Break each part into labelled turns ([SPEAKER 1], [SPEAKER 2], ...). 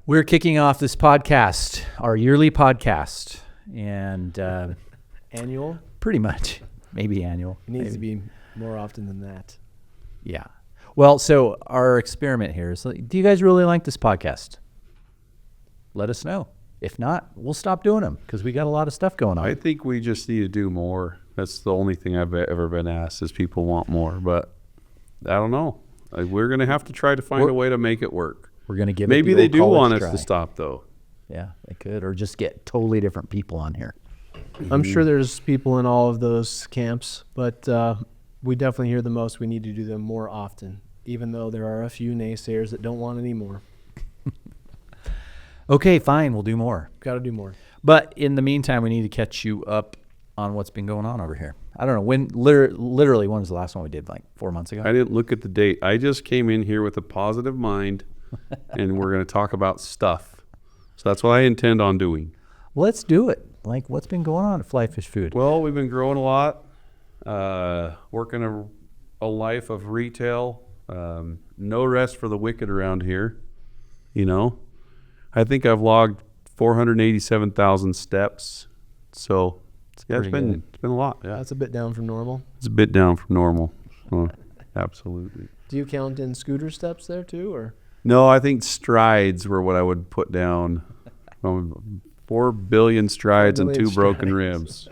[SPEAKER 1] We're kicking off this podcast, our yearly podcast, and
[SPEAKER 2] Annual?
[SPEAKER 1] pretty much, maybe annual.
[SPEAKER 2] It needs to be more often than that.
[SPEAKER 1] Yeah. Well, so our experiment here is, do you guys really like this podcast? Let us know. If not, we'll stop doing them because we got a lot of stuff going on.
[SPEAKER 3] I think we just need to do more. That's the only thing I've ever been asked is people want more, but I don't know. We're going to have to try to find a way to make it work.
[SPEAKER 1] We're going to give
[SPEAKER 3] Maybe
[SPEAKER 1] it
[SPEAKER 3] they
[SPEAKER 1] the
[SPEAKER 3] do
[SPEAKER 1] old
[SPEAKER 3] want
[SPEAKER 1] college
[SPEAKER 3] us
[SPEAKER 1] try.
[SPEAKER 3] to stop, though.
[SPEAKER 1] Yeah, they could, or just get totally different people on here.
[SPEAKER 2] I'm sure there's people in all of those camps, but we definitely hear the most. We need to do them more often, even though there are a few naysayers that don't want any more.
[SPEAKER 1] Okay, fine, we'll do more.
[SPEAKER 2] Got to do more.
[SPEAKER 1] But in the meantime, we need to catch you up on what's been going on over here. I don't know, when literally when was the last one we did, like 4 months ago?
[SPEAKER 3] I didn't look at the date. I just came in here with a positive mind, and we're going to talk about stuff. So that's what I intend on doing.
[SPEAKER 1] Let's do it. Like, what's been going on at Fly Fish Food?
[SPEAKER 3] Well, we've been growing a lot, working a life of retail. No rest for the wicked around here, you know. I think I've logged 487,000 steps. So, yeah, it's been a lot. Yeah,
[SPEAKER 2] That's a bit down from normal.
[SPEAKER 3] it's a bit down from normal. Oh, absolutely.
[SPEAKER 2] Do you count in scooter steps there too, or?
[SPEAKER 3] No, I think strides were what I would put down. 4 billion strides
[SPEAKER 2] 4
[SPEAKER 3] and
[SPEAKER 2] billion
[SPEAKER 3] 2 broken
[SPEAKER 2] strides.
[SPEAKER 3] ribs.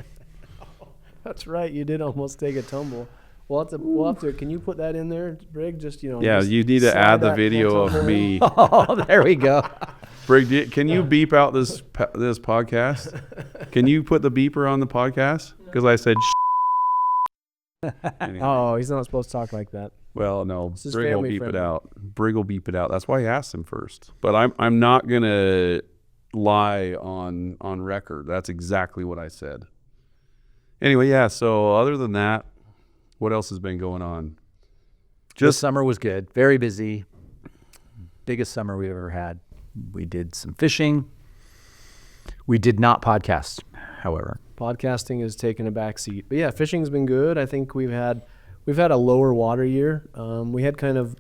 [SPEAKER 2] That's right. You did almost take a tumble. We'll have to. Can you put that in there, Brig? Just
[SPEAKER 3] Yeah,
[SPEAKER 2] just
[SPEAKER 3] you need to
[SPEAKER 2] slide
[SPEAKER 3] add the
[SPEAKER 2] that
[SPEAKER 3] video of
[SPEAKER 2] tumble in.
[SPEAKER 3] me.
[SPEAKER 1] Oh, there we go.
[SPEAKER 3] Brig, can you beep out this podcast? Can you put the beeper on the podcast? Because I said anyway.
[SPEAKER 2] Oh, he's not supposed to talk like that.
[SPEAKER 3] Well, no,
[SPEAKER 2] This is
[SPEAKER 3] Brig will
[SPEAKER 2] family
[SPEAKER 3] beep
[SPEAKER 2] friendly.
[SPEAKER 3] it out. Brig will beep it out. That's why I asked him first. But I'm not gonna lie on record. That's exactly what I said. Anyway, yeah. So other than that, what else has been going on?
[SPEAKER 1] This summer was good. Very busy. Biggest summer we've ever had. We did some fishing. We did not podcast, however.
[SPEAKER 2] Podcasting has taken a back seat. But yeah, fishing's been good. I think we've had a lower water year. We had kind of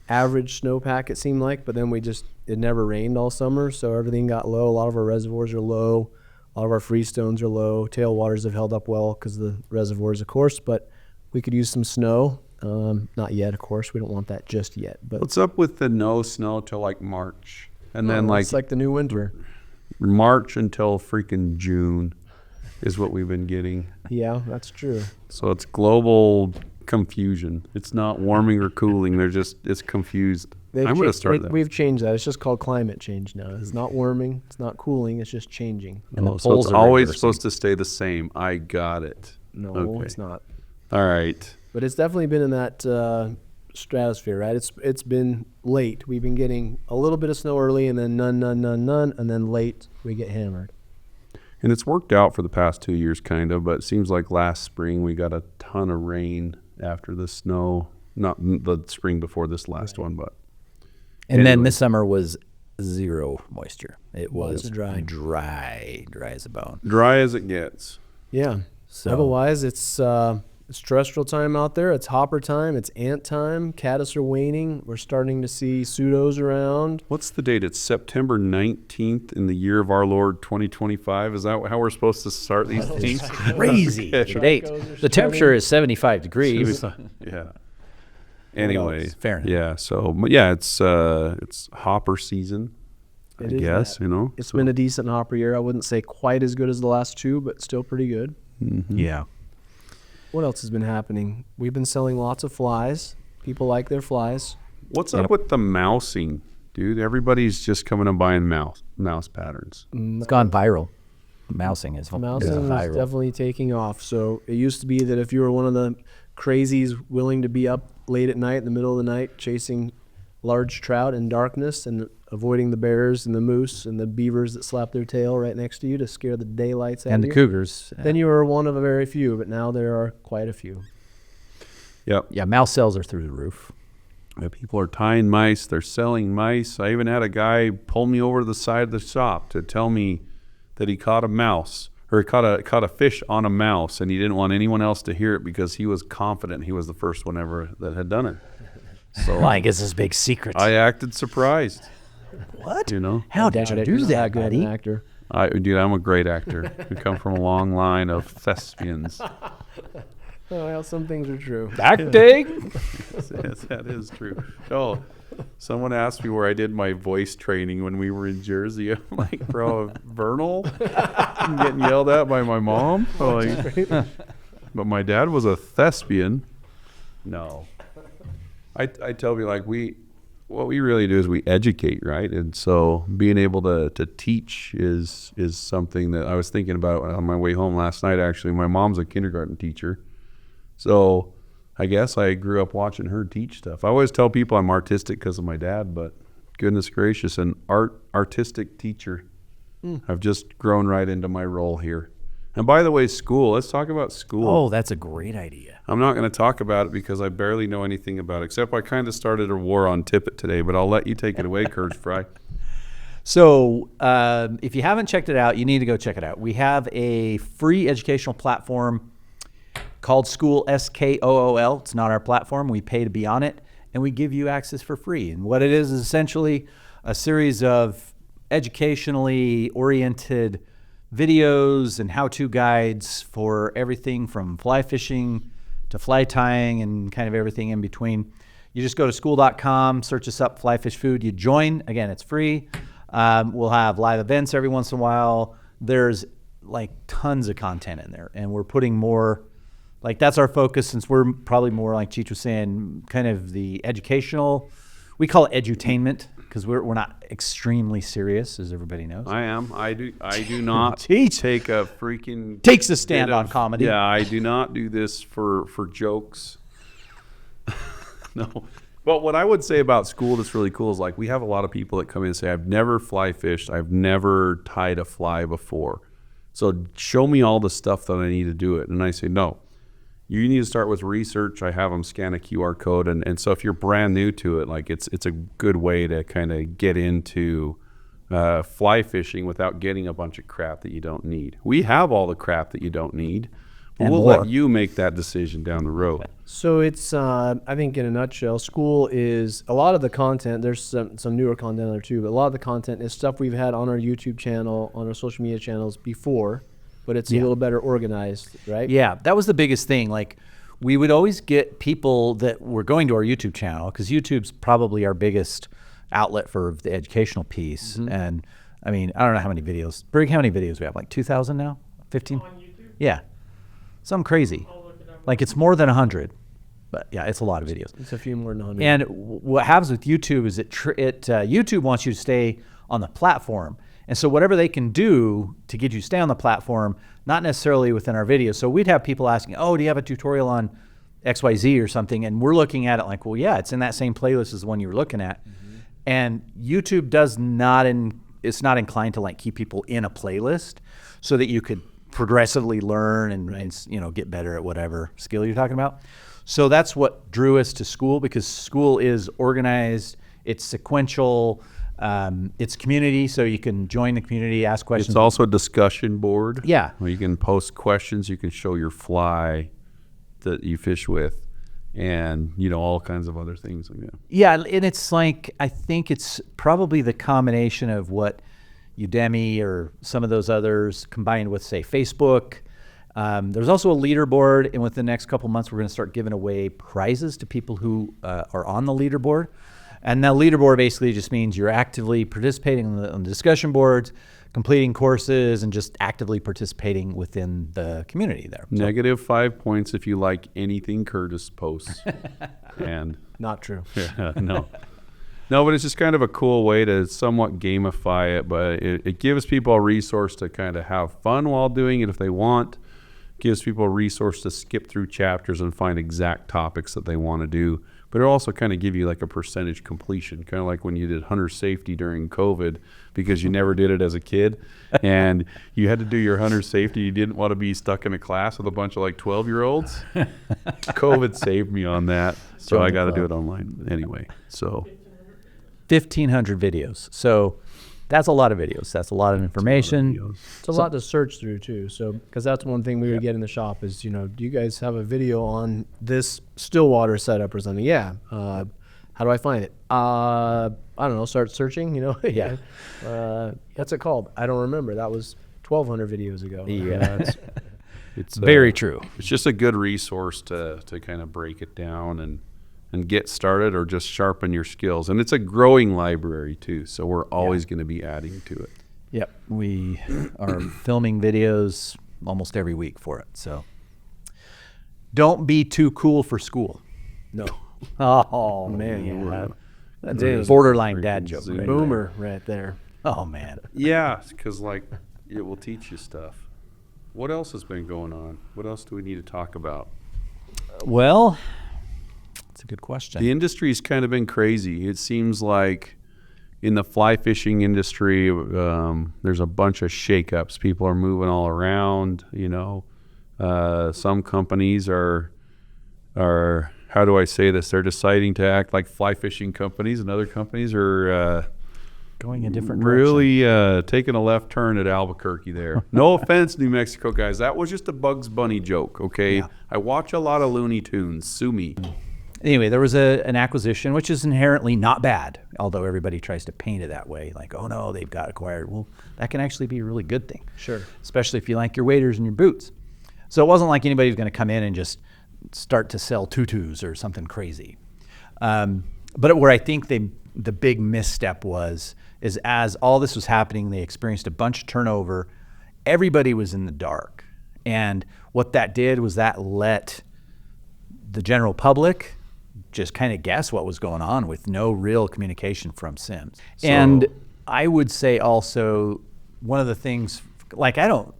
[SPEAKER 2] average snowpack, it seemed like, but then it never rained all summer, so everything got low. A lot of our reservoirs are low. A lot of our freestones are low. Tailwaters have held up well because of the reservoirs, of course, but we could use some snow. Not yet, of course. We don't want that just yet. But
[SPEAKER 3] What's up with the no snow till like March, and then
[SPEAKER 2] it's like the new winter.
[SPEAKER 3] March until freaking June is what we've been getting.
[SPEAKER 2] Yeah, that's true.
[SPEAKER 3] So it's global confusion. It's not warming or cooling. It's confused. I'm going to start that.
[SPEAKER 2] We've changed that. It's just called climate change now. It's not warming. It's not cooling. It's just changing.
[SPEAKER 1] And the
[SPEAKER 3] Oh, so
[SPEAKER 1] poles
[SPEAKER 3] it's
[SPEAKER 1] are
[SPEAKER 3] always
[SPEAKER 1] reversing.
[SPEAKER 3] supposed to stay the same. I got it.
[SPEAKER 2] No,
[SPEAKER 3] Okay.
[SPEAKER 2] it's not.
[SPEAKER 3] All right.
[SPEAKER 2] But it's definitely been in that stratosphere, right? It's been late. We've been getting a little bit of snow early, and then none, and then late we get hammered.
[SPEAKER 3] And it's worked out for the past 2 years, kind of, but it seems like last spring we got a ton of rain after the snow. Not the spring before this last one, but.
[SPEAKER 1] And then
[SPEAKER 3] Anyway.
[SPEAKER 1] this summer was zero moisture. It was
[SPEAKER 2] dry.
[SPEAKER 1] dry as a bone.
[SPEAKER 3] Dry as it gets.
[SPEAKER 2] Yeah.
[SPEAKER 1] So
[SPEAKER 2] Otherwise, it's terrestrial time out there. It's hopper time. It's ant time. Caddis are waning. We're starting to see pseudos around.
[SPEAKER 3] What's the date? It's September 19th in the year of our Lord 2025. Is that how we're supposed to start these things?
[SPEAKER 1] crazy.
[SPEAKER 3] Okay.
[SPEAKER 1] Date.
[SPEAKER 2] Tacos are
[SPEAKER 1] The temperature is 75 degrees.
[SPEAKER 3] Yeah. Anyway,
[SPEAKER 1] Fahrenheit.
[SPEAKER 3] yeah. So yeah, it's hopper season. I
[SPEAKER 2] It is
[SPEAKER 3] guess
[SPEAKER 2] that.
[SPEAKER 3] you know.
[SPEAKER 2] It's been a decent hopper year. I wouldn't say quite as good as the last two, but still pretty good.
[SPEAKER 1] Yeah.
[SPEAKER 2] What else has been happening? We've been selling lots of flies. People like their flies.
[SPEAKER 3] What's up with the mousing, dude? Everybody's just coming and buying mouse patterns.
[SPEAKER 1] It's gone viral. Mousing is
[SPEAKER 2] Mousing is
[SPEAKER 1] viral.
[SPEAKER 2] definitely taking off. So it used to be that if you were one of the crazies willing to be up late at night, in the middle of the night, chasing large trout in darkness and avoiding the bears and the moose and the beavers that slap their tail right next to you to scare the daylights out
[SPEAKER 1] and
[SPEAKER 2] of
[SPEAKER 1] the
[SPEAKER 2] you,
[SPEAKER 1] cougars.
[SPEAKER 2] then you were one of a very few, but now there are quite a few.
[SPEAKER 3] Yep.
[SPEAKER 1] Yeah, mouse sales are through the roof.
[SPEAKER 3] Yeah, people are tying mice. They're selling mice. I even had a guy pull me over to the side of the shop to tell me that he caught a mouse or he caught a fish on a mouse, and he didn't want anyone else to hear it because he was confident he was the first one ever that had done it. So
[SPEAKER 1] Like it's this big secret.
[SPEAKER 3] I acted surprised.
[SPEAKER 1] What?
[SPEAKER 3] You know,
[SPEAKER 1] How did
[SPEAKER 2] Doubt
[SPEAKER 1] you
[SPEAKER 2] it.
[SPEAKER 1] do
[SPEAKER 2] You're not
[SPEAKER 1] that,
[SPEAKER 2] good of
[SPEAKER 1] buddy?
[SPEAKER 2] an actor.
[SPEAKER 3] Dude, I'm a great actor. We come from a long line of thespians.
[SPEAKER 2] Oh, well, some things are true.
[SPEAKER 1] Acting?
[SPEAKER 3] Yes, that is true. Oh, someone asked me where I did my voice training when we were in Jersey. I'm like, bro, Vernal? I'm getting yelled at by my mom? Like, but my dad was a thespian. No. I tell you, like, what we really do is we educate, right? And so being able to teach is something that I was thinking about on my way home last night, actually. My mom's a kindergarten teacher. So I guess I grew up watching her teach stuff. I always tell people I'm artistic because of my dad, but goodness gracious, an artistic teacher. I've just grown right into my role here. And by the way, school, let's talk about school.
[SPEAKER 1] Oh, that's a great idea.
[SPEAKER 3] I'm not going to talk about it because I barely know anything about it, except I kind of started a war on Tippett today, but I'll let you take it away, Courage Fry.
[SPEAKER 1] So if you haven't checked it out, you need to go check it out. We have a free educational platform called SKOOL, SKOOL. It's not our platform. We pay to be on it, and we give you access for free. And what it is essentially a series of educationally oriented videos and how-to guides for everything from fly fishing to fly tying and kind of everything in between. You just go to skool.com, search us up, Fly Fish Food. You join. Again, it's free. We'll have live events every once in a while. There's like tons of content in there, and we're putting more. Like, that's our focus, since we're probably more, like Cheech was saying, kind of the educational. We call it edutainment because we're not extremely serious, as everybody knows.
[SPEAKER 3] I am. I do not
[SPEAKER 1] Cheech
[SPEAKER 3] take a freaking
[SPEAKER 1] takes a stand
[SPEAKER 3] bit
[SPEAKER 1] on
[SPEAKER 3] of-
[SPEAKER 1] comedy.
[SPEAKER 3] Yeah, I do not do this for jokes. No. But what I would say about school that's really cool is, like, we have a lot of people that come in and say, I've never fly fished. I've never tied a fly before. So show me all the stuff that I need to do it. And I say, no. You need to start with research. I have them scan a QR code. And so if you're brand new to it, like, it's a good way to kind of get into fly fishing without getting a bunch of crap that you don't need. We have all the crap that you don't need. But
[SPEAKER 1] And
[SPEAKER 3] we'll
[SPEAKER 1] more.
[SPEAKER 3] let you make that decision down the road.
[SPEAKER 2] So it's, I think in a nutshell, SKOOL is a lot of the content. There's some newer content there too, but a lot of the content is stuff we've had on our YouTube channel, on our social media channels before, but it's a little better organized, right?
[SPEAKER 1] Yeah, that was the biggest thing. Like, we would always get people that were going to our YouTube channel, because YouTube's probably our biggest outlet for the educational piece. And I mean, I don't know how many videos. Brig, how many videos we have? Like 2,000 now? 15?
[SPEAKER 4] On YouTube?
[SPEAKER 1] Yeah. Something crazy.
[SPEAKER 4] I'll look it up.
[SPEAKER 1] Like, it's more than 100. But yeah, it's a lot of videos.
[SPEAKER 2] It's a few more than 100.
[SPEAKER 1] And what happens with YouTube is YouTube wants you to stay on the platform. And so whatever they can do to get you to stay on the platform, not necessarily within our videos. So we'd have people asking, oh, do you have a tutorial on XYZ or something? And we're looking at it like, well, yeah, it's in that same playlist as the one you were looking at. And YouTube it's not inclined to, like, keep people in a playlist so that you could progressively learn and you know, get better at whatever skill you're talking about. So that's what drew us to SKOOL, because SKOOL is organized, it's sequential, it's community, so you can join the community, ask questions.
[SPEAKER 3] It's also a discussion board.
[SPEAKER 1] Yeah.
[SPEAKER 3] Where you can post questions, you can show your fly that you fish with, and, you know, all kinds of other things like that.
[SPEAKER 1] Yeah, and it's like, I think it's probably the combination of what Udemy or some of those others combined with, say, Facebook. There's also a leaderboard, and within the next couple months, we're going to start giving away prizes to people who are on the leaderboard. And that leaderboard basically just means you're actively participating on the discussion boards, completing courses, and just actively participating within the community there. So-
[SPEAKER 3] -5 points if you like anything Curtis posts. And
[SPEAKER 2] Not true.
[SPEAKER 3] no. No, but it's just kind of a cool way to somewhat gamify it, but it gives people a resource to kind of have fun while doing it if they want. Gives people a resource to skip through chapters and find exact topics that they want to do. But it'll also kind of give you like a percentage completion, kind of like when you did hunter safety during COVID, because you never did it as a kid and you had to do your hunter safety. You didn't want to be stuck in a class with a bunch of like 12-year-olds. COVID saved me on that. So I got to do it online anyway. So
[SPEAKER 1] 1,500 videos. So that's a lot of videos. That's a lot of information.
[SPEAKER 2] It's a lot to search through too. So, because that's one thing we would get in the shop is, you know, do you guys have a video on this Stillwater setup or something? Yeah. How do I find it? I don't know. Start searching.
[SPEAKER 1] Yeah.
[SPEAKER 2] What's it called? I don't remember. That was 1,200 videos ago.
[SPEAKER 1] Yeah.
[SPEAKER 3] It's
[SPEAKER 1] Very true.
[SPEAKER 3] It's just a good resource to kind of break it down and get started or just sharpen your skills. And it's a growing library too, so we're always going to be adding to it.
[SPEAKER 1] Yep. We are filming videos almost every week for it. So don't be too cool for school.
[SPEAKER 2] No.
[SPEAKER 1] Oh,
[SPEAKER 2] Man,
[SPEAKER 1] yeah. That's
[SPEAKER 2] That
[SPEAKER 1] a
[SPEAKER 2] is
[SPEAKER 1] borderline dad joke.
[SPEAKER 3] Zoom
[SPEAKER 1] Right
[SPEAKER 2] Boomer right there.
[SPEAKER 1] there. Oh, man.
[SPEAKER 3] Yeah, because like it will teach you stuff. What else has been going on? What else do we need to talk about?
[SPEAKER 1] Well, that's a good question.
[SPEAKER 3] The industry's kind of been crazy. It seems like in the fly fishing industry, there's a bunch of shakeups. People are moving all around. Some companies are how do I say this? They're deciding to act like fly fishing companies, and other companies are
[SPEAKER 1] Going a different direction.
[SPEAKER 3] really taking a left turn at Albuquerque there. No offense, New Mexico guys. That was just a Bugs Bunny joke, okay?
[SPEAKER 1] Yeah.
[SPEAKER 3] I watch a lot of Looney Tunes. Sue me.
[SPEAKER 1] Anyway, there was an acquisition, which is inherently not bad, although everybody tries to paint it that way. Like, oh, no, they've got acquired. Well, that can actually be a really good thing.
[SPEAKER 2] Sure.
[SPEAKER 1] Especially if you like your waders and your boots. So it wasn't like anybody was going to come in and just start to sell tutus or something crazy. But where I think the big misstep is as all this was happening, they experienced a bunch of turnover. Everybody was in the dark. And what that did was that let the general public just kind of guess what was going on with no real communication from Simms. And I would say also one of the things, like I don't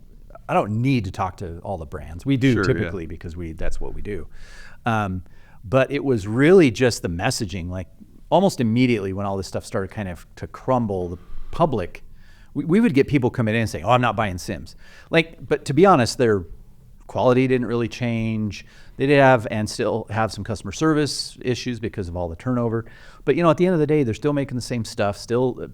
[SPEAKER 1] need to talk to all the brands. We do
[SPEAKER 3] Sure,
[SPEAKER 1] typically because that's what we do. But it was really just the messaging, like almost immediately when all this stuff started kind of to crumble, the public, we would get people coming in and saying, oh, I'm not buying Simms. But to be honest, their quality didn't really change. They did have and still have some customer service issues because of all the turnover. But at the end of the day, they're still making the same stuff, still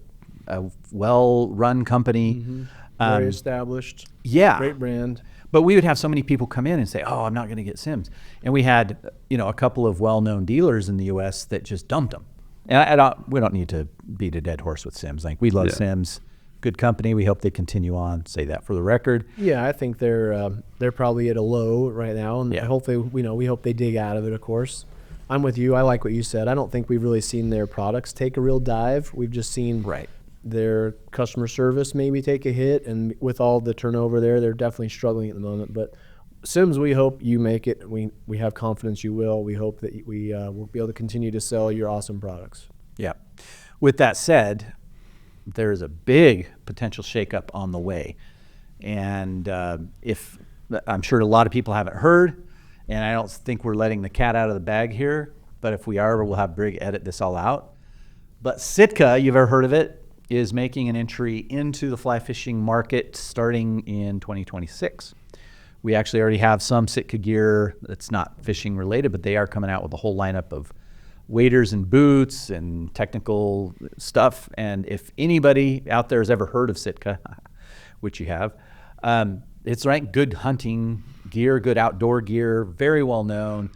[SPEAKER 1] a well-run company.
[SPEAKER 2] Mm-hmm. Very established.
[SPEAKER 1] Yeah.
[SPEAKER 2] Great brand.
[SPEAKER 1] But we would have so many people come in and say, oh, I'm not going to get Simms. And we had, a couple of well-known dealers in the U.S. that just dumped them. And we don't need to beat a dead horse with Simms. Like, we love Simms. Good company. We hope they continue on. Say that for the record.
[SPEAKER 2] Yeah, I think they're probably at a low right now, and
[SPEAKER 1] Yeah.
[SPEAKER 2] hopefully, we hope they dig out of it. Of course, I'm with you. I like what you said. I don't think we've really seen their products take a real dive. We've just seen their customer service maybe take a hit, and with all the turnover there, they're definitely struggling at the moment. But Simms, we hope you make it. We have confidence you will. We hope that we will be able to continue to sell your awesome products.
[SPEAKER 1] Yeah. With that said, there is a big potential shakeup on the way. And if I'm sure a lot of people haven't heard, and I don't think we're letting the cat out of the bag here, but if we are, we'll have Brig edit this all out. But Sitka, you've ever heard of it, is making an entry into the fly fishing market starting in 2026. We actually already have some Sitka gear that's not fishing related, but they are coming out with a whole lineup of waders and boots and technical stuff. And if anybody out there has ever heard of Sitka, which you have, it's good hunting gear, good outdoor gear, very well known.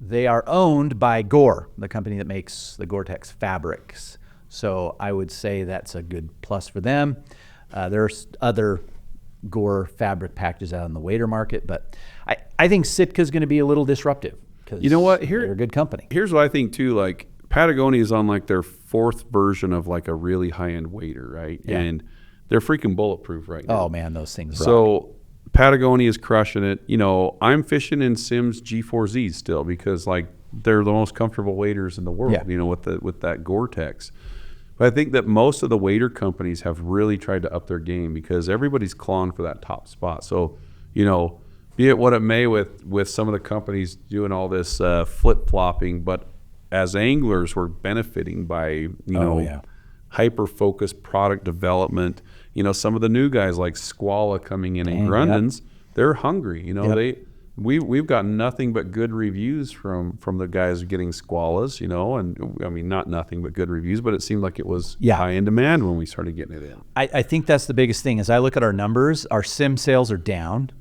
[SPEAKER 1] They are owned by Gore, the company that makes the Gore-Tex fabrics. So I would say that's a good plus for them. There's other Gore fabric packages out in the wader market, but I think Sitka's going to be a little disruptive.
[SPEAKER 3] You know what?
[SPEAKER 1] They're a good company.
[SPEAKER 3] Here's what I think too. Like Patagonia is on like their fourth version of like a really high-end wader, right?
[SPEAKER 1] Yeah.
[SPEAKER 3] And they're freaking bulletproof right now.
[SPEAKER 1] Oh man, those things rock.
[SPEAKER 3] So Patagonia is crushing it. I'm fishing in Simms G4Zs still because like they're the most comfortable waders in the world.
[SPEAKER 1] Yeah.
[SPEAKER 3] With that Gore-Tex. But I think that most of the wader companies have really tried to up their game because everybody's clawing for that top spot. So, be it what it may with some of the companies doing all this flip-flopping, but as anglers, we're benefiting by, hyper-focused product development. Some of the new guys like Squala coming in and Grundens, they're hungry. We've got nothing but good reviews from the guys getting Squalas, and I mean, not nothing but good reviews, but it seemed like it was high in demand when we started getting it in.
[SPEAKER 1] I think that's the biggest thing. As I look at our numbers, our sim sales are down,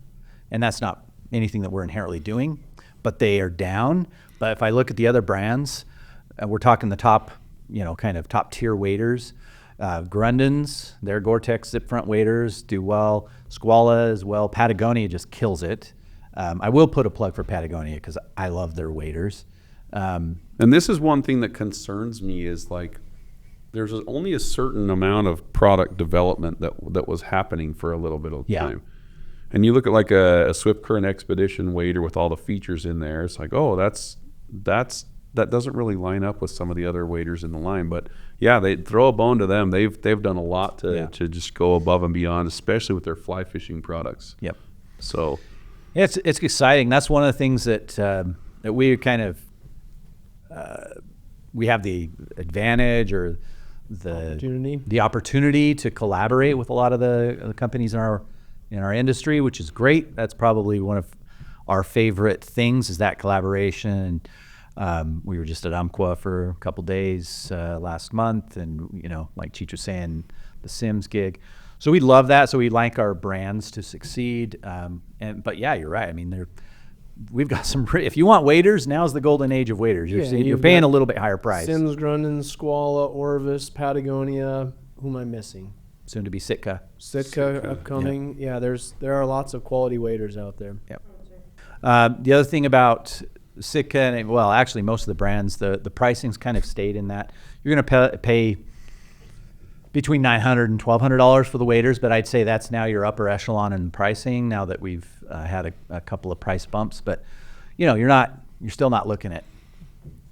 [SPEAKER 1] and that's not anything that we're inherently doing, but they are down. But if I look at the other brands, we're talking the top, kind of top tier waders. Grundens, their Gore-Tex zip front waders do well. Squala as well. Patagonia just kills it. I will put a plug for Patagonia because I love their waders.
[SPEAKER 3] And this is one thing that concerns me is like there's only a certain amount of product development that was happening for a little bit of time. And you look at like a Swift Current Expedition wader with all the features in there. It's like, oh, that doesn't really line up with some of the other waders in the line. But yeah, they throw a bone to them. They've done a lot to just go above and beyond, especially with their fly fishing products.
[SPEAKER 1] Yep.
[SPEAKER 3] So
[SPEAKER 1] yeah, it's exciting. That's one of the things that that we kind of we have the advantage or the opportunity to collaborate with a lot of the companies in our industry, which is great. That's probably one of our favorite things is that collaboration. We were just at Umpqua for a couple days last month, and like Cheech was saying, the Sims gig. So we love that. So we like our brands to succeed. But yeah, you're right. I mean, we've got some. If you want waders, now's the golden age of waders. You're paying a little bit higher price.
[SPEAKER 2] Sims, Grunden, Squala, Orvis, Patagonia. Who am I missing?
[SPEAKER 1] Soon to be Sitka.
[SPEAKER 2] Sitka upcoming. Yeah, there are lots of quality waders out there.
[SPEAKER 1] Yep. The other thing about Sitka, and well, actually most of the brands, the pricing's kind of stayed in that. You're going to pay between $900 and $1,200 for the waders, but I'd say that's now your upper echelon in pricing now that we've had a couple of price bumps. But you're still not looking at.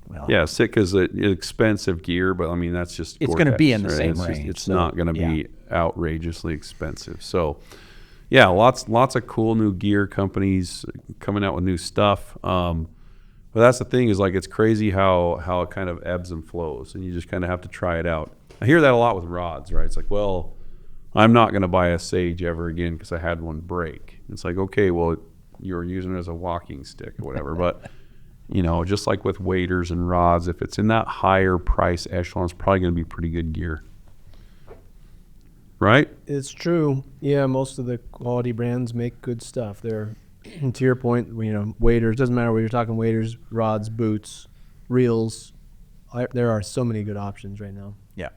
[SPEAKER 1] Well,
[SPEAKER 3] yeah, Sitka's an expensive gear, but I mean that's just
[SPEAKER 1] it's going to be in the same
[SPEAKER 3] it's
[SPEAKER 1] range.
[SPEAKER 3] It's not going to be outrageously expensive. So, yeah, lots of cool new gear companies coming out with new stuff. But that's the thing is like it's crazy how it kind of ebbs and flows, and you just kind of have to try it out. I hear that a lot with rods, right? It's like, well, I'm not going to buy a Sage ever again because I had one break. It's like, okay, well, you were using it as a walking stick or whatever, but. Just like with waders and rods, if it's in that higher price echelon, it's probably going to be pretty good gear. Right?
[SPEAKER 2] It's true. Yeah, most of the quality brands make good stuff. To your point, waders, doesn't matter whether you're talking waders, rods, boots, reels. There are so many good options right now.
[SPEAKER 1] Yeah.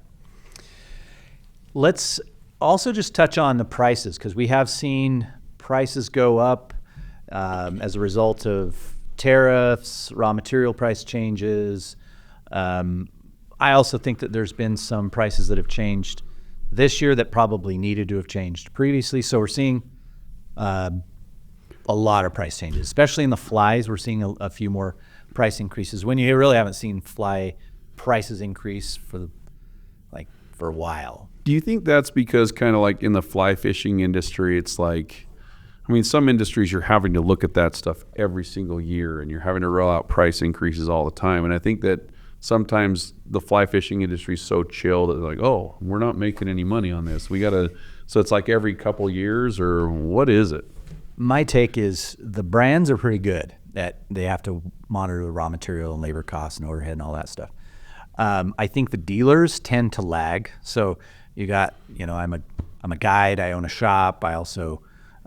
[SPEAKER 1] Let's also just touch on the prices because we have seen prices go up as a result of tariffs, raw material price changes. I also think that there's been some prices that have changed this year that probably needed to have changed previously. So we're seeing a lot of price changes, especially in the flies. We're seeing a few more price increases when you really haven't seen fly prices increase for a while.
[SPEAKER 3] Do you think that's because kind of like in the fly fishing industry, it's like, I mean, some industries you're having to look at that stuff every single year and you're having to roll out price increases all the time. And I think that sometimes the fly fishing industry is so chill that they're like, oh, we're not making any money on this. So it's like every couple years, or what is it?
[SPEAKER 1] My take is the brands are pretty good at they have to monitor the raw material and labor costs and overhead and all that stuff. I think the dealers tend to lag. So you got, I'm a guide, I own a shop, I also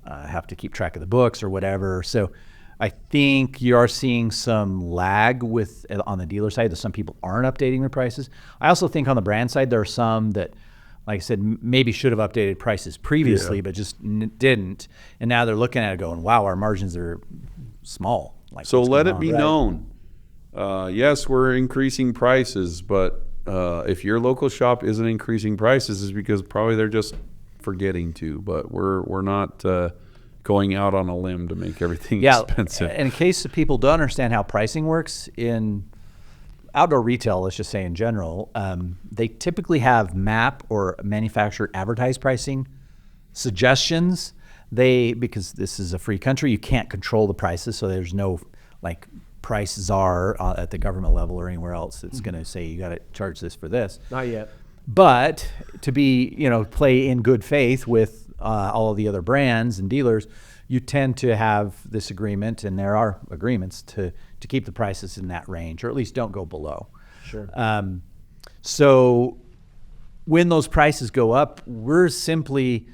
[SPEAKER 1] have to keep track of the books or whatever. So I think you are seeing some lag on the dealer side that some people aren't updating their prices. I also think on the brand side, there are some that, like I said, maybe should have updated prices previously, but just didn't. And now they're looking at it going, wow, our margins are small.
[SPEAKER 3] So let it be known. Yes, we're increasing prices, but if your local shop isn't increasing prices, it's because probably they're just forgetting to, but we're not going out on a limb to make everything expensive.
[SPEAKER 1] In case people don't understand how pricing works in outdoor retail, let's just say in general, they typically have MAP or manufacturer advertised pricing suggestions. Because this is a free country, you can't control the prices, so there's no price czar at the government level or anywhere else that's going to say you got to charge this for this.
[SPEAKER 2] Not yet.
[SPEAKER 1] But to be, play in good faith with all of the other brands and dealers, you tend to have this agreement, and there are agreements to keep the prices in that range, or at least don't go below.
[SPEAKER 2] Sure.
[SPEAKER 1] So when those prices go up, we're simply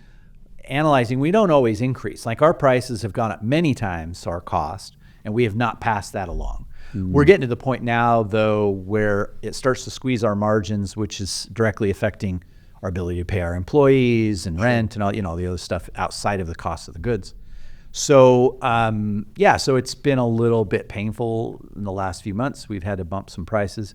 [SPEAKER 1] analyzing. We don't always increase. Like our prices have gone up many times, our cost, and we have not passed that along. We're getting to the point now, though, where it starts to squeeze our margins, which is directly affecting our ability to pay our employees and rent and all, the other stuff outside of the cost of the goods. So, so it's been a little bit painful in the last few months. We've had to bump some prices.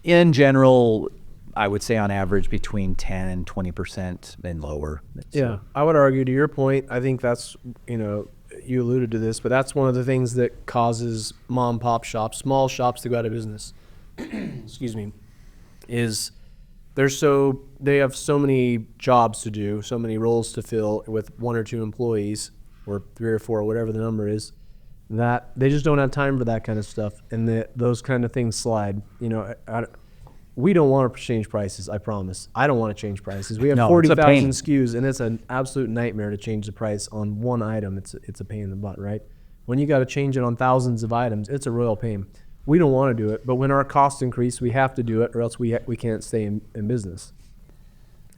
[SPEAKER 1] In general, I would say on average between 10 and 20% and lower.
[SPEAKER 2] Yeah, I would argue to your point. I think that's, you alluded to this, but that's one of the things that causes mom and pop shops, small shops to go out of business. Excuse me, is they have so many jobs to do, so many roles to fill with 1 or 2 employees or 3 or 4, whatever the number is, that they just don't have time for that kind of stuff. And those kind of things slide. We don't want to change prices, I promise. I don't want to change prices. We have 40,000 SKUs, and it's an absolute nightmare to change the price on one item. It's a pain in the butt, right? When you got to change it on thousands of items, it's a royal pain. We don't want to do it, but when our costs increase, we have to do it, or else we can't stay in business.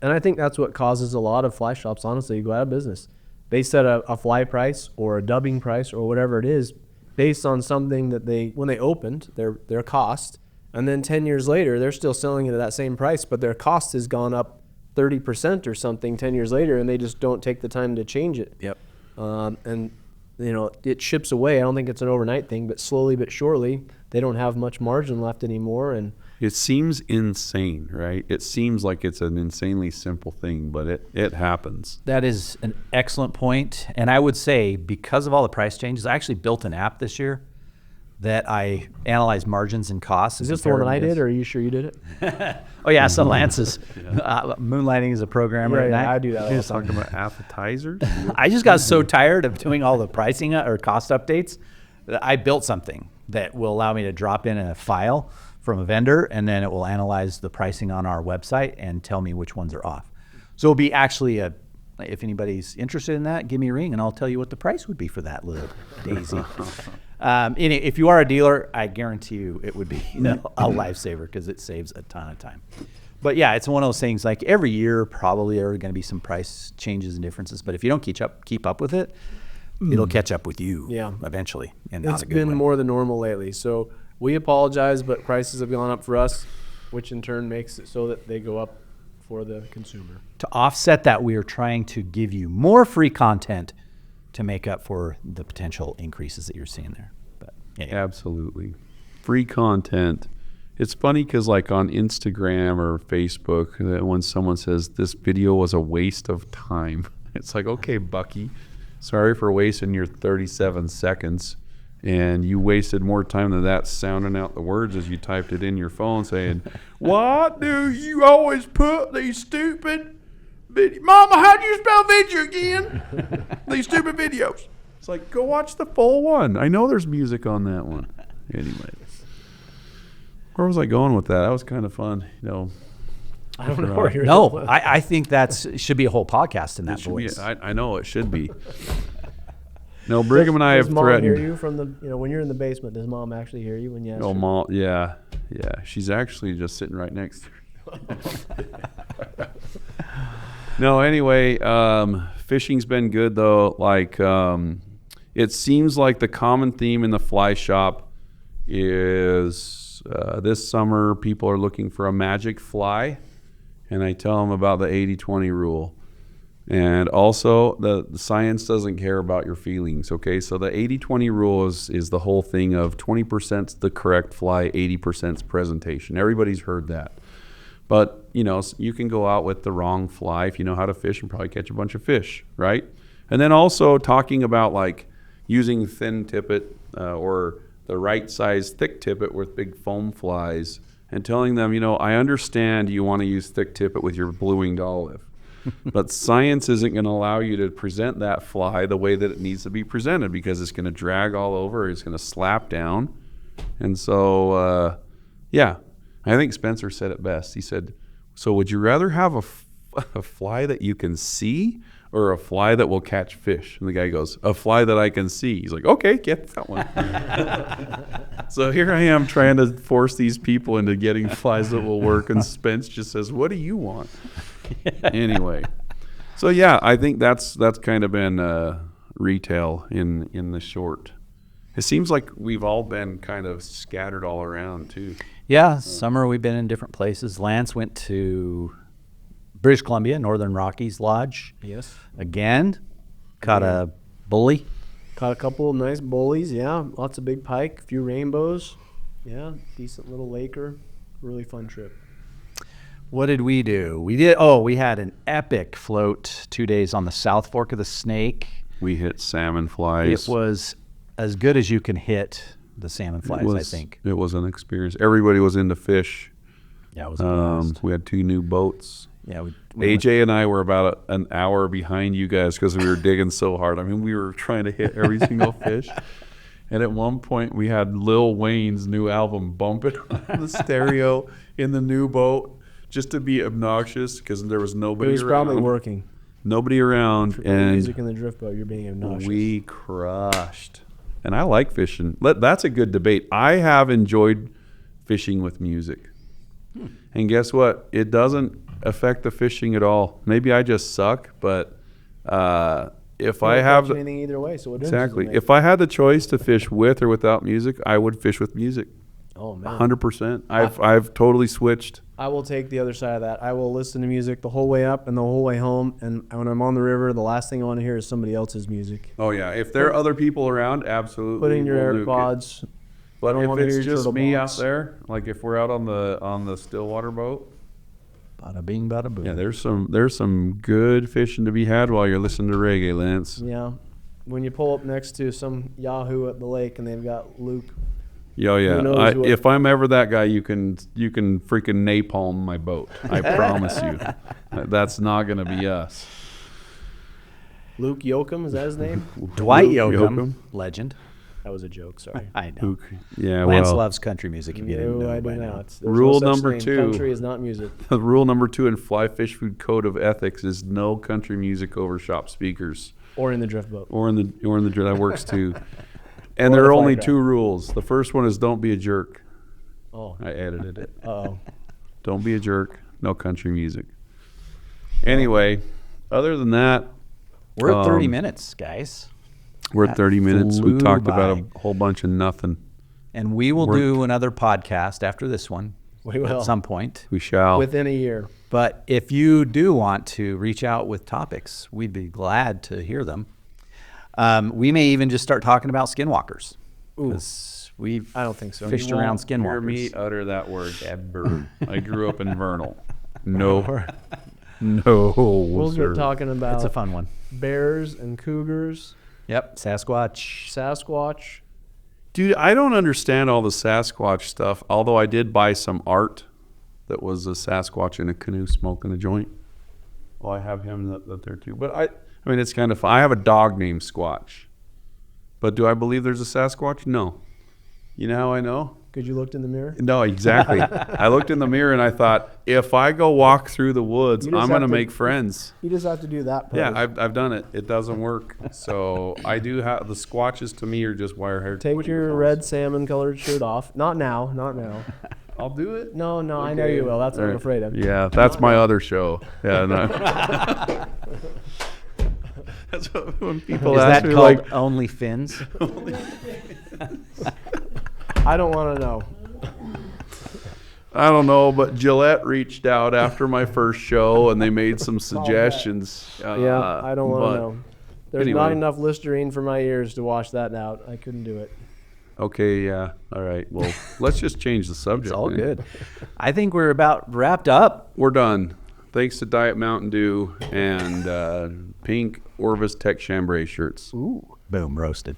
[SPEAKER 2] And I think that's what causes a lot of fly shops, honestly, to go out of business. They set a fly price or a dubbing price or whatever it is based on something that when they opened, their cost, and then 10 years later, they're still selling it at that same price, but their cost has gone up 30% or something 10 years later, and they just don't take the time to change it.
[SPEAKER 1] Yep.
[SPEAKER 2] And it chips away. I don't think it's an overnight thing, but slowly but surely, they don't have much margin left anymore. And
[SPEAKER 3] it seems insane, right? It seems like it's an insanely simple thing, but it happens.
[SPEAKER 1] That is an excellent point. And I would say because of all the price changes, I actually built an app this year that I analyze margins and costs.
[SPEAKER 2] Is this the one that I did, or are you sure you did it?
[SPEAKER 1] Oh, yeah, so Lance's moonlighting as a programmer at night.
[SPEAKER 2] I do that all the time.
[SPEAKER 3] Talking about appetizers?
[SPEAKER 1] I just got so tired of doing all the pricing or cost updates that I built something that will allow me to drop in a file from a vendor, and then it will analyze the pricing on our website and tell me which ones are off. So it'll be actually if anybody's interested in that, give me a ring and I'll tell you what the price would be for that little daisy. If you are a dealer, I guarantee you it would be a lifesaver because it saves a ton of time. But yeah, it's one of those things like every year probably there are going to be some price changes and differences. But if you don't keep up with it, it'll catch up with you eventually. And
[SPEAKER 2] it's been more than normal lately. So we apologize, but prices have gone up for us, which in turn makes it so that they go up for the consumer.
[SPEAKER 1] To offset that, we are trying to give you more free content to make up for the potential increases that you're seeing there. But
[SPEAKER 3] Absolutely. Free content. It's funny because like on Instagram or Facebook, when someone says this video was a waste of time, it's like, okay, Bucky, sorry for wasting your 37 seconds. And you wasted more time than that sounding out the words as you typed it in your phone saying, why do you always put these stupid videos? Mama, how do you spell video again? These stupid videos. It's like, go watch the full one. I know there's music on that one. Anyway. Where was I going with that? That was kind of fun.
[SPEAKER 2] I don't know where you're
[SPEAKER 1] No,
[SPEAKER 2] going.
[SPEAKER 1] I think should be a whole podcast in that voice.
[SPEAKER 3] I know it should be. No, Brigham and I have threatened.
[SPEAKER 2] Does mom hear you from when you're in the basement? Does mom actually hear you when you ask her?
[SPEAKER 3] Mom, yeah. She's actually just sitting right next to her. No, anyway, fishing's been good though. Like, it seems like the common theme in the fly shop is this summer people are looking for a magic fly, and I tell them about the 80-20 rule. And also, the science doesn't care about your feelings, okay? So the 80-20 rule is the whole thing of 20%'s the correct fly, 80%'s presentation. Everybody's heard that. But, you can go out with the wrong fly if you know how to fish and probably catch a bunch of fish, right? And then also talking about, like, using thin tippet or the right size thick tippet with big foam flies and telling them, I understand you want to use thick tippet with your blue-winged olive. But science isn't going to allow you to present that fly the way that it needs to be presented because it's going to drag all over. It's going to slap down. And so, I think Spencer said it best. He said, so would you rather have a fly that you can see or a fly that will catch fish? And the guy goes, a fly that I can see. He's like, okay, get that one. So here I am trying to force these people into getting flies that will work. And Spence just says, what do you want? Anyway, so I think that's kind of been retail in the short. It seems like we've all been kind of scattered all around too.
[SPEAKER 1] Yeah, summer we've been in different places. Lance went to British Columbia, Northern Rockies Lodge.
[SPEAKER 2] Yes.
[SPEAKER 1] Again, caught a bully.
[SPEAKER 2] Caught a couple of nice bullies. Yeah, lots of big pike, a few rainbows. Yeah, decent little laker. Really fun trip.
[SPEAKER 1] What did we do? We had an epic float 2 days on the South Fork of the Snake.
[SPEAKER 3] We hit salmon flies.
[SPEAKER 1] It was as good as you can hit the salmon flies, I think.
[SPEAKER 3] It was an experience. Everybody was into fish.
[SPEAKER 1] Yeah, it was a blast.
[SPEAKER 3] We had 2 new boats.
[SPEAKER 1] Yeah,
[SPEAKER 3] AJ and I were about an hour behind you guys because we were digging so hard. I mean, we were trying to hit every single fish. And at one point, we had Lil Wayne's new album bumping on the stereo in the new boat just to be obnoxious because there was nobody
[SPEAKER 2] It was
[SPEAKER 3] around.
[SPEAKER 2] probably working.
[SPEAKER 3] Nobody around.
[SPEAKER 2] For putting music in the drift boat, you're being obnoxious.
[SPEAKER 3] We crushed. And I like fishing. That's a good debate. I have enjoyed fishing with music. And guess what? It doesn't affect the fishing at all. Maybe I just suck, but if I have
[SPEAKER 2] anything either way, so what difference
[SPEAKER 3] exactly,
[SPEAKER 2] does it make?
[SPEAKER 3] if I had the choice to fish with or without music, I would fish with music.
[SPEAKER 2] Oh man,
[SPEAKER 3] 100%. I've totally switched.
[SPEAKER 2] I will take the other side of that. I will listen to music the whole way up and the whole way home. And when I'm on the river, the last thing I want to hear is somebody else's music.
[SPEAKER 3] Oh yeah, if there are other people around, absolutely.
[SPEAKER 2] Put in your
[SPEAKER 3] we'll nuke it.
[SPEAKER 2] AirPods.
[SPEAKER 3] But
[SPEAKER 2] don't
[SPEAKER 3] if
[SPEAKER 2] wanna hear
[SPEAKER 3] it's
[SPEAKER 2] your
[SPEAKER 3] just
[SPEAKER 2] turtle
[SPEAKER 3] me
[SPEAKER 2] box.
[SPEAKER 3] out there, like if we're out on the Stillwater boat,
[SPEAKER 1] bada bing, bada boom.
[SPEAKER 3] yeah, there's some good fishing to be had while you're listening to reggae, Lance.
[SPEAKER 2] Yeah. When you pull up next to some Yahoo at the lake and they've got Luke.
[SPEAKER 3] Yeah,
[SPEAKER 2] Who knows
[SPEAKER 3] yeah.
[SPEAKER 2] what-
[SPEAKER 3] If I'm ever that guy, you can freaking napalm my boat. I promise you. That's not gonna be us.
[SPEAKER 2] Luke Yoakum, is that his name?
[SPEAKER 1] Dwight
[SPEAKER 3] Luke
[SPEAKER 1] Yoakam, legend.
[SPEAKER 2] That was a joke, sorry.
[SPEAKER 1] I know.
[SPEAKER 3] Luke, yeah,
[SPEAKER 1] Lance
[SPEAKER 3] well,
[SPEAKER 1] loves country music. If you didn't
[SPEAKER 2] No,
[SPEAKER 1] know
[SPEAKER 2] I
[SPEAKER 1] by
[SPEAKER 2] do
[SPEAKER 1] now.
[SPEAKER 2] not. There's
[SPEAKER 3] Rule
[SPEAKER 2] no such
[SPEAKER 3] number
[SPEAKER 2] thing.
[SPEAKER 3] 2.
[SPEAKER 2] Country is not music.
[SPEAKER 3] rule number 2 in Fly Fish Food Code of Ethics is no country music over shop speakers
[SPEAKER 2] Or in the drift boat.
[SPEAKER 3] or in the that works too. And
[SPEAKER 2] Or
[SPEAKER 3] there
[SPEAKER 2] the
[SPEAKER 3] are only
[SPEAKER 2] flag
[SPEAKER 3] 2 rules. The first one is don't be a jerk.
[SPEAKER 2] Oh.
[SPEAKER 3] I edited it.
[SPEAKER 2] Uh-oh.
[SPEAKER 3] Don't be a jerk. No country music. Anyway, other than that,
[SPEAKER 1] We're at 30
[SPEAKER 3] Um,
[SPEAKER 1] minutes, guys.
[SPEAKER 3] we're at
[SPEAKER 1] That
[SPEAKER 3] 30 minutes. We
[SPEAKER 1] flew
[SPEAKER 3] talked about
[SPEAKER 1] by.
[SPEAKER 3] a whole bunch of nothing.
[SPEAKER 1] And we will
[SPEAKER 3] We're-
[SPEAKER 1] do another podcast after this one
[SPEAKER 2] We will.
[SPEAKER 1] at some point.
[SPEAKER 3] We shall.
[SPEAKER 2] Within a year.
[SPEAKER 1] But if you do want to reach out with topics, we'd be glad to hear them. We may even just start talking about skinwalkers.
[SPEAKER 2] Ooh.
[SPEAKER 1] 'Cause we've
[SPEAKER 2] I don't think so.
[SPEAKER 1] fished
[SPEAKER 3] You
[SPEAKER 1] around
[SPEAKER 3] won't hear me
[SPEAKER 1] skinwalkers.
[SPEAKER 3] utter that word ever. I grew up in Vernal. No. No,
[SPEAKER 2] We'll
[SPEAKER 3] sir.
[SPEAKER 2] start talking about
[SPEAKER 1] It's a fun one.
[SPEAKER 2] bears and cougars,
[SPEAKER 1] Yep, Sasquatch.
[SPEAKER 2] Sasquatch.
[SPEAKER 3] Dude, I don't understand all the Sasquatch stuff, although I did buy some art that was a Sasquatch in a canoe smoking a joint. Well, I have him that there too. But I mean, it's kind of fun. I have a dog named Squatch. But do I believe there's a Sasquatch? No. You know how I know?
[SPEAKER 2] Because you looked in the mirror?
[SPEAKER 3] No, exactly. I looked in the mirror and I thought, if I go walk through the woods,
[SPEAKER 2] You just
[SPEAKER 3] I'm going to
[SPEAKER 2] have to-
[SPEAKER 3] make friends.
[SPEAKER 2] You just have to do that.
[SPEAKER 3] Yeah,
[SPEAKER 2] pose.
[SPEAKER 3] I've done it. It doesn't work. So I do have the Squatches to me are just wire hair.
[SPEAKER 2] Take your red salmon colored shirt off. Not now. Not now.
[SPEAKER 3] I'll do it.
[SPEAKER 2] No, no, I know
[SPEAKER 3] Okay.
[SPEAKER 2] you will. That's what I'm
[SPEAKER 3] All right.
[SPEAKER 2] afraid of.
[SPEAKER 3] Yeah, that's my other show. Yeah, no. That's what, when people
[SPEAKER 1] Is
[SPEAKER 3] ask
[SPEAKER 1] that
[SPEAKER 3] me
[SPEAKER 1] called
[SPEAKER 3] like,
[SPEAKER 1] Only Fins?
[SPEAKER 2] I don't want to know.
[SPEAKER 3] I don't know, but Gillette reached out after my first show and they made some suggestions.
[SPEAKER 2] Yeah, I don't want
[SPEAKER 3] but-
[SPEAKER 2] to know. There's
[SPEAKER 3] anyway.
[SPEAKER 2] not enough Listerine for my ears to wash that out. I couldn't do it.
[SPEAKER 3] Okay, yeah. All right. Well, let's just change the subject.
[SPEAKER 1] It's all
[SPEAKER 3] man.
[SPEAKER 1] good. I think we're about wrapped up.
[SPEAKER 3] We're done. Thanks to Diet Mountain Dew and pink Orvis Tech Chambray shirts.
[SPEAKER 1] Ooh, boom, roasted.